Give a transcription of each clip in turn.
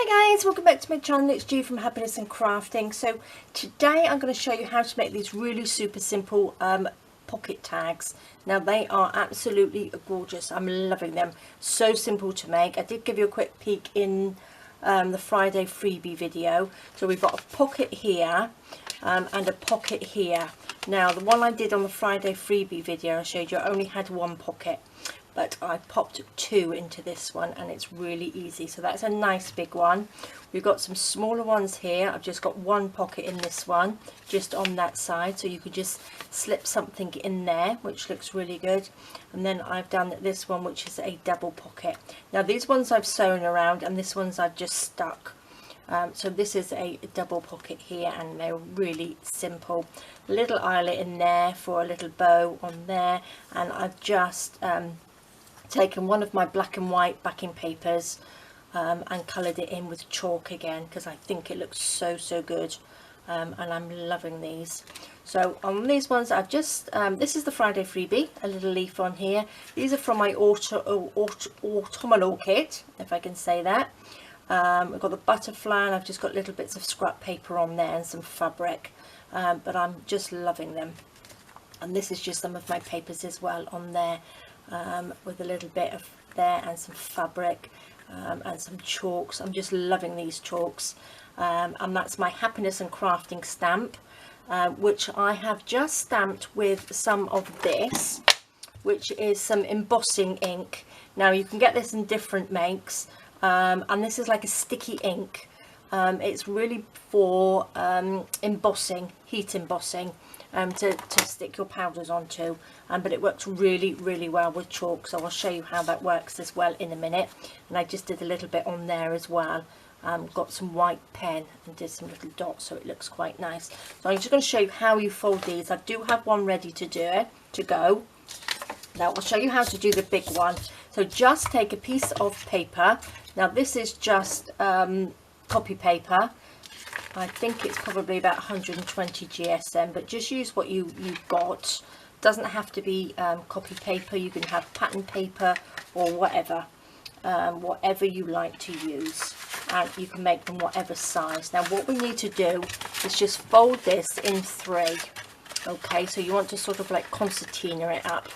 Hi guys, welcome back to my channel. It's G from Happiness and Crafting. So today I'm going to show you how to make these really super simple pocket tags. Now they are absolutely gorgeous. I'm loving them. So simple to make. I did give you a quick peek in the Friday freebie video. So we've got a pocket here and a pocket here. Now the one I did on the Friday freebie video I showed you, I only had one pocket, but I popped two into this one and it's really easy. So that's a nice big one. We've got some smaller ones here. I've just got one pocket in this one, just on that side, so you could just slip something in there, which looks really good. And then I've done this one, which is a double pocket. Now these ones I've sewn around and this one's I've just stuck. So this is a double pocket here and they're really simple. A little eyelet in there for a little bow on there, and I've just taken one of my black and white backing papers and coloured it in with chalk again, because I think it looks so good, and I'm loving these. So on these ones I've just this is the Friday freebie, a little leaf on here. These are from my autumnal kit, if I can say that. I've got the butterfly and I've just got little bits of scrap paper on there and some fabric, but I'm just loving them. And this is just some of my papers as well on there, with a little bit of there and some fabric and some chalks. I'm just loving these chalks, and that's my Happiness and Crafting stamp, which I have just stamped with some of this, which is some embossing ink. Now you can get this in different makes, and this is like a sticky ink. It's really for embossing, heat embossing, to stick your powders onto, but it works really well with chalk, so I'll show you how that works as well in a minute. And I just did a little bit on there as well, got some white pen and did some little dots, so it looks quite nice. So I'm just going to show you how you fold these. I do have one ready to go. Now I'll show you how to do the big one. So just take a piece of paper. Now this is just copy paper. I think it's probably about 120 GSM, but just use what you've got. Doesn't have to be copy paper. You can have pattern paper or whatever, whatever you like to use, and you can make them whatever size. Now what we need to do is just fold this in three. Okay, so you want to sort of like concertina it up.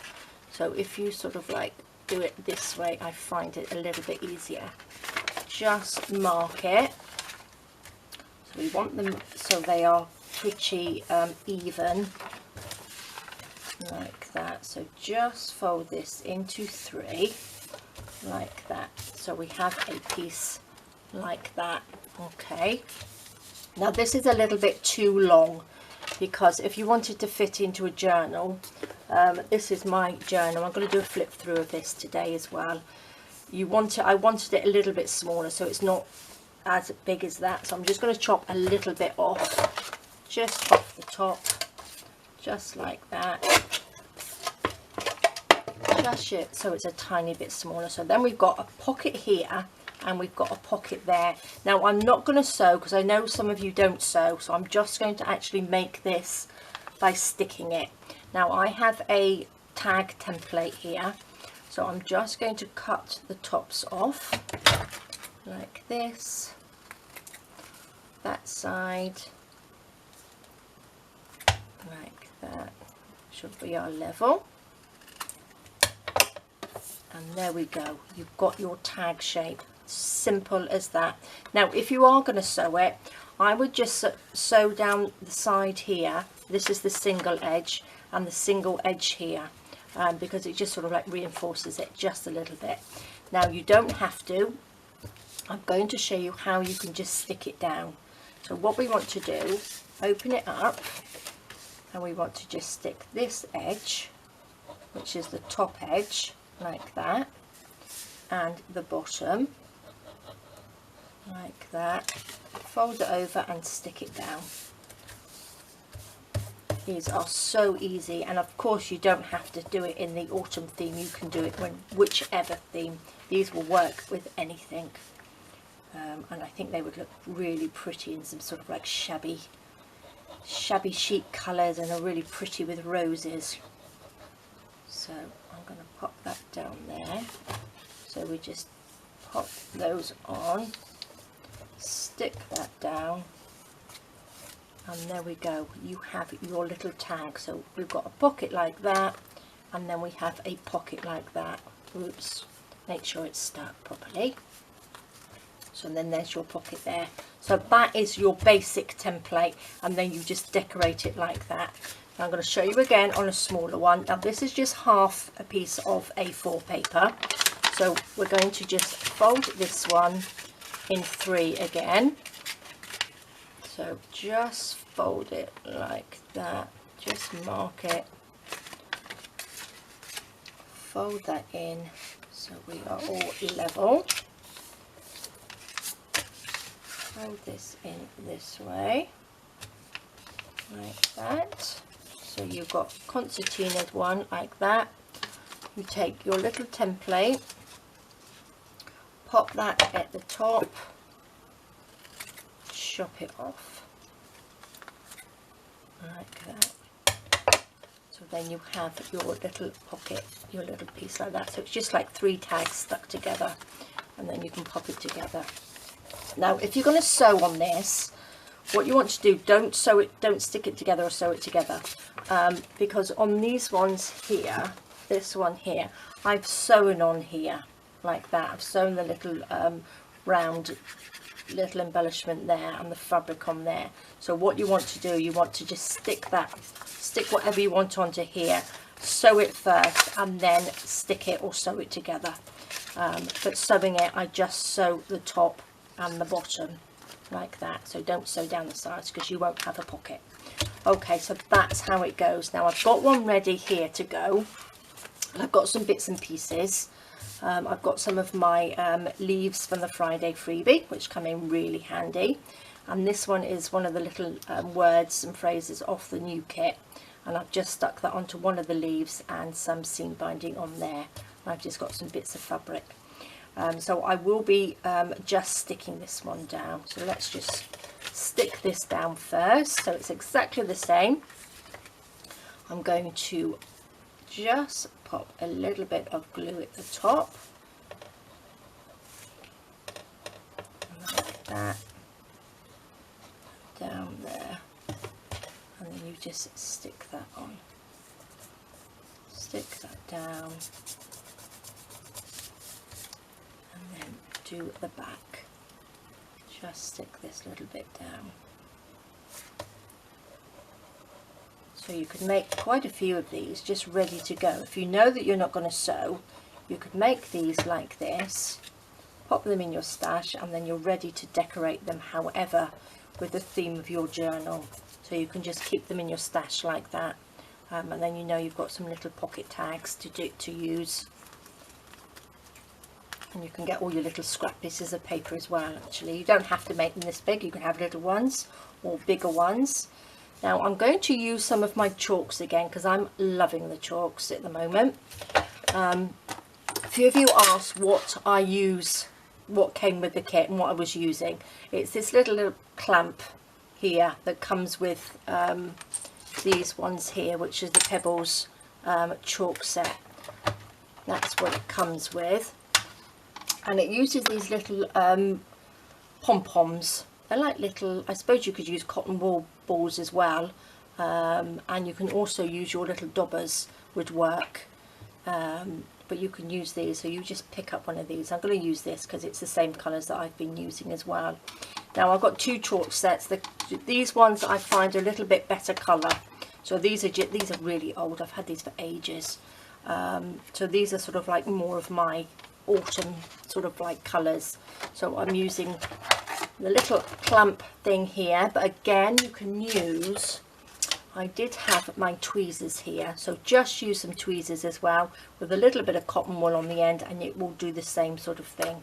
So if you sort of like do it this way, I find it a little bit easier. Just mark it. So we want them so they are pretty even, like that. So just fold this into three, like that. So we have a piece like that. Okay. Now this is a little bit too long, because if you wanted to fit into a journal, this is my journal. I'm going to do a flip through of this today as well. I wanted it a little bit smaller, so it's not as big as that. So I'm just going to chop a little bit off, just off the top, just like that. Just it so it's a tiny bit smaller. So then we've got a pocket here and we've got a pocket there. Now I'm not going to sew, because I know some of you don't sew, so I'm just going to actually make this by sticking it. Now I have a tag template here, so I'm just going to cut the tops off like this, that side like that, should be our level. And there we go, you've got your tag shape. Simple as that. Now if you are going to sew it, I would just sew down the side here. This is the single edge and the single edge here, because it just sort of like reinforces it just a little bit. Now you don't have to. I'm going to show you how you can just stick it down. So what we want to do, open it up, and we want to just stick this edge, which is the top edge, like that, and the bottom like that. Fold it over and stick it down. These are so easy, and of course you don't have to do it in the autumn theme. You can do it when whichever theme. These will work with anything, and I think they would look really pretty in some sort of like shabby chic colours, and are really pretty with roses. So I'm going to pop that down there. So we just pop those on, stick that down, and there we go, you have your little tag. So we've got a pocket like that, and then we have a pocket like that. Oops, make sure it's stuck properly. So then there's your pocket there. So that is your basic template, and then you just decorate it like that. Now I'm going to show you again on a smaller one. Now this is just half a piece of A4 paper, so we're going to just fold this one in 3 again. So just fold it like that, just mark it, fold that in so we are all level. Fold this in this way, like that. So you've got concertinaed one like that. You take your little template, pop that at the top, chop it off like that. So then you have your little pocket, your little piece like that. So it's just like 3 tags stuck together, and then you can pop it together. Now if you're going to sew on this, what you want to do, don't stick it together or sew it together, because on these ones here, this one here, I've sewn on here like that. I've sewn the little round little embellishment there and the fabric on there. So what you want to do, you want to just stick whatever you want onto here, sew it first, and then stick it or sew it together. But sewing it, I just sew the top and the bottom like that. So don't sew down the sides because you won't have a pocket. Okay, so that's how it goes. Now I've got one ready here to go. I've got some bits and pieces. I've got some of my leaves from the Friday freebie, which come in really handy, and this one is one of the little words and phrases off the new kit, and I've just stuck that onto one of the leaves and some seam binding on there. I've just got some bits of fabric. So I will be just sticking this one down. So let's just stick this down first, so it's exactly the same. I'm going to just pop a little bit of glue at the top, like that, down there, and then you just stick that on, stick that down, and then do the back, just stick this little bit down. So you could make quite a few of these just ready to go. If you know that you're not going to sew, you could make these like this, pop them in your stash, and then you're ready to decorate them however with the theme of your journal. So you can just keep them in your stash like that, and then you know you've got some little pocket tags to use. And you can get all your little scrap pieces of paper as well. Actually, you don't have to make them this big. You can have little ones or bigger ones. Now I'm going to use some of my chalks again because I'm loving the chalks at the moment. A few of you asked what I use, what came with the kit and what I was using. It's this little clamp here that comes with these ones here, which is the Pebbles chalk set. That's what it comes with, and it uses these little pom-poms. They're like little, I suppose you could use cotton wool balls as well, and you can also use your little dobbers would work, but you can use these. So you just pick up one of these. I'm going to use this because it's the same colours that I've been using as well. Now I've got 2 chalk sets. These ones I find are a little bit better colour. So these are really old. I've had these for ages. So these are sort of like more of my autumn sort of like colours. So I'm using the little clamp thing here, but again you can use, I did have my tweezers here, so just use some tweezers as well with a little bit of cotton wool on the end, and it will do the same sort of thing.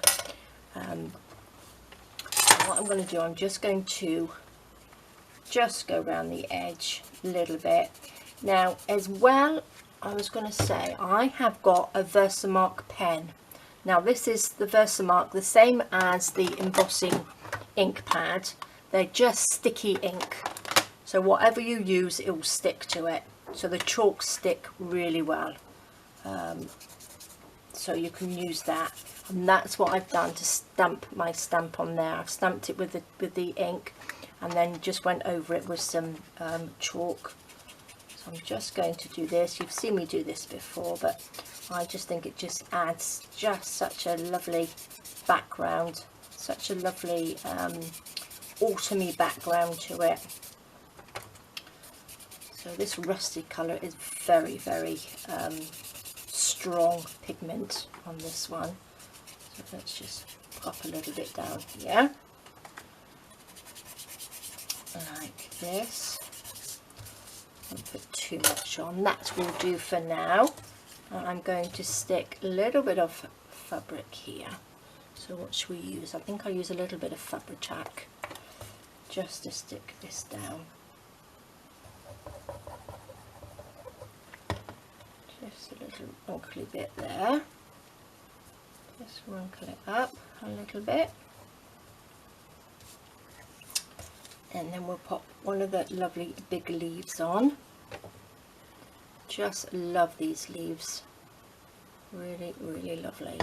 What I'm going to do, I'm just going to just go around the edge a little bit. Now as well, I was going to say I have got a Versamark pen. Now this is the Versamark, the same as the embossing ink pad. They're just sticky ink, so whatever you use it will stick to it. So the chalks stick really well, so you can use that. and that's what I've done to stamp my stamp on there. I've stamped it with the ink and then just went over it with some chalk. So I'm just going to do this. You've seen me do this before, but I just think it just adds just such a lovely background, such a lovely autumny background to it. So this rusty colour is very, very strong pigment on this one. So let's just pop a little bit down here, like this. Don't put too much on, that will do for now. And I'm going to stick a little bit of fabric here. So what should we use? I think I'll use a little bit of Fabric-Tac just to stick this down. Just a little wrinkly bit there. Just wrinkle it up a little bit. And then we'll pop one of the lovely big leaves on. Just love these leaves. Really, really lovely.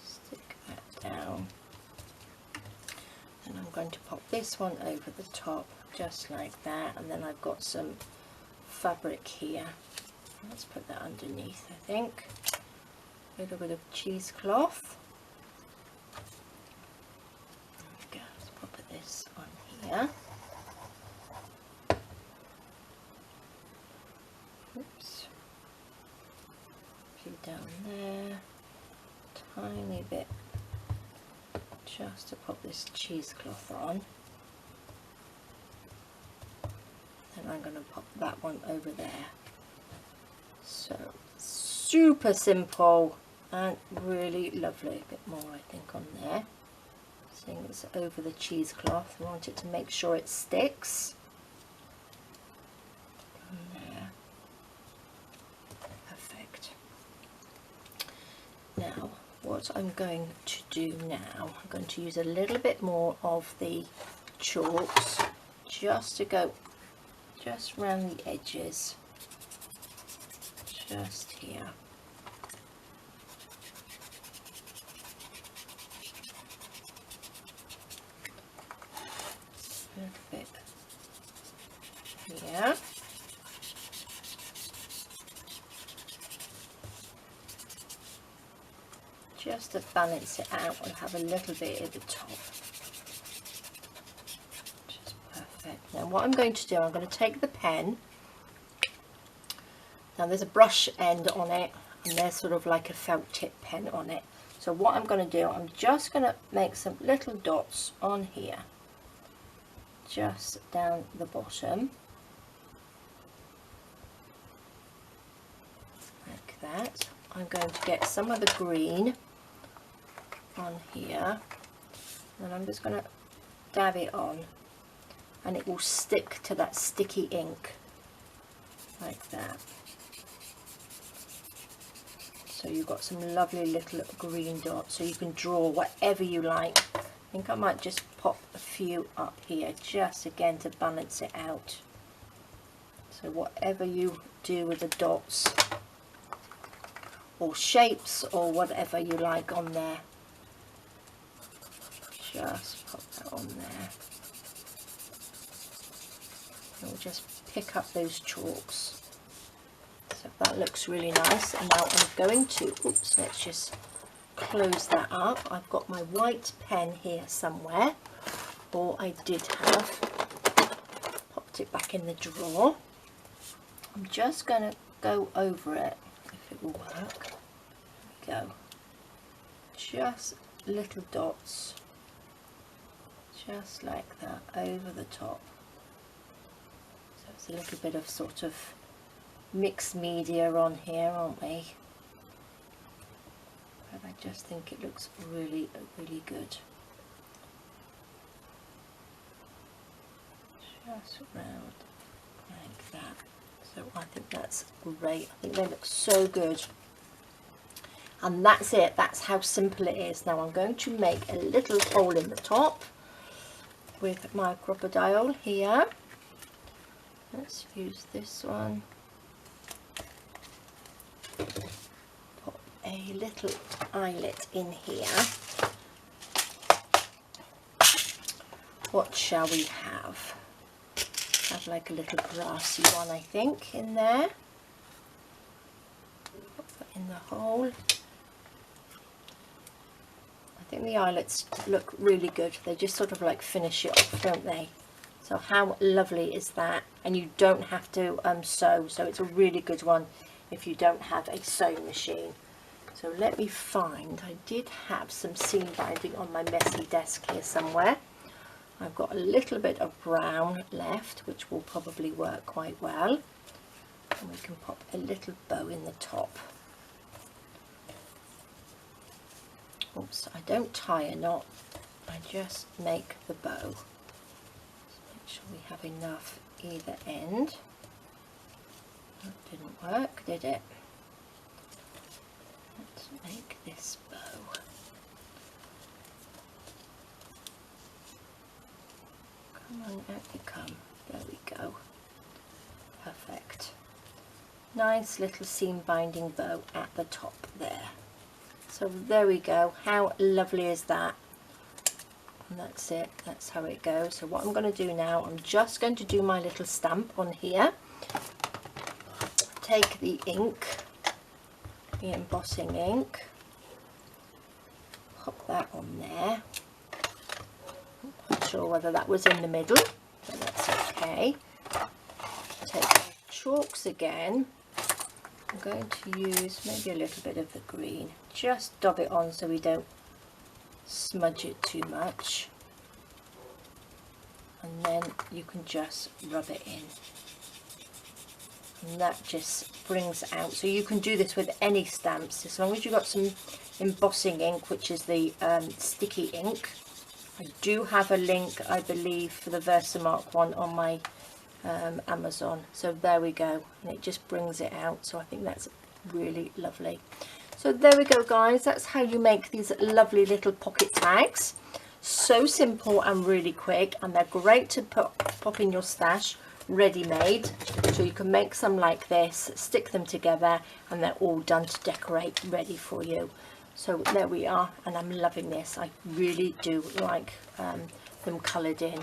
Stick that down. And I'm going to pop this one over the top, just like that. And then I've got some fabric here. Let's put that underneath, I think. A little bit of cheesecloth. There we go. Let's pop this on here. Oops. A few down there. Tiny bit. Just to pop this cheesecloth on. And I'm going to pop that one over there. So super simple and really lovely. A bit more I think on there. Seeing it's over the cheesecloth, I want it to make sure it sticks. There. Perfect. Now what I'm going to do now, I'm going to use a little bit more of the chalks just to go just around the edges, just here. A little bit here. Just to balance it out, we'll have a little bit at the top. Just perfect. Now what I'm going to do, I'm going to take the pen. Now there's a brush end on it, and there's sort of like a felt tip pen on it. So what I'm going to do, I'm just going to make some little dots on here. Just down the bottom. Like that. I'm going to get some of the green on here, and I'm just going to dab it on, and it will stick to that sticky ink like that. So you've got some lovely little green dots, so you can draw whatever you like. I think I might just pop a few up here, just again to balance it out. So whatever you do with the dots or shapes or whatever you like on there, just pop that on there. And we'll just pick up those chalks. So that looks really nice. And now I'm going to, oops, let's just close that up. I've got my white pen here somewhere, or I did have, popped it back in the drawer. I'm just going to go over it, if it will work. There we go. Just little dots, just like that, over the top. So it's a little bit of sort of mixed media on here, aren't we? But I just think it looks really, really good. Just round like that. So I think that's great. I think they look so good. And that's it. That's how simple it is. Now I'm going to make a little hole in the top with my crocodile here. Let's use this one. a little eyelet in here. What shall we have? Have like a little grassy one, I think, in there. Put that in the hole. I think the eyelets look really good. They just sort of like finish it off, don't they? So how lovely is that? And you don't have to sew, so it's a really good one if you don't have a sewing machine. So let me find, I did have some seam binding on my messy desk here somewhere. I've got a little bit of brown left, which will probably work quite well. And we can pop a little bow in the top. Oops, I don't tie a knot, I just make the bow. Make sure we have enough either end. That didn't work, did it? Let's make this bow. Come on, out you come. There we go. Perfect. Nice little seam binding bow at the top there. So there we go. How lovely is that? And that's it. That's how it goes. So what I'm going to do now, I'm just going to do my little stamp on here. Take the ink, the embossing ink, pop that on there. Not sure whether that was in the middle, but that's okay. Take my chalks again. I'm going to use maybe a little bit of the green. Just dab it on so we don't smudge it too much. And then you can just rub it in. And that just brings out, so you can do this with any stamps as long as you've got some embossing ink, which is the sticky ink. I do have a link, I believe, for the Versamark one on my Amazon. So there we go, and it just brings it out. So I think that's really lovely. So there we go, guys. That's how you make these lovely little pocket tags. So simple and really quick, and they're great to pop in your stash ready-made. So you can make some like this, stick them together, and they're all done to decorate, ready for you. So there we are, and I'm loving this. I really do like them coloured in.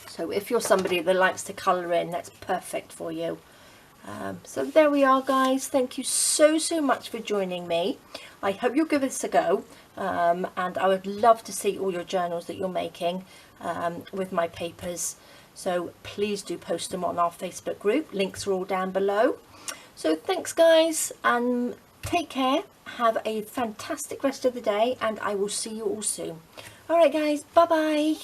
So if you're somebody that likes to colour in, that's perfect for you. So there we are, guys. Thank you so much for joining me. I hope you'll give this a go, and I would love to see all your journals that you're making with my papers. So please do post them on our Facebook group. Links are all down below. So thanks, guys, and take care. Have a fantastic rest of the day, and I will see you all soon. All right, guys, bye bye.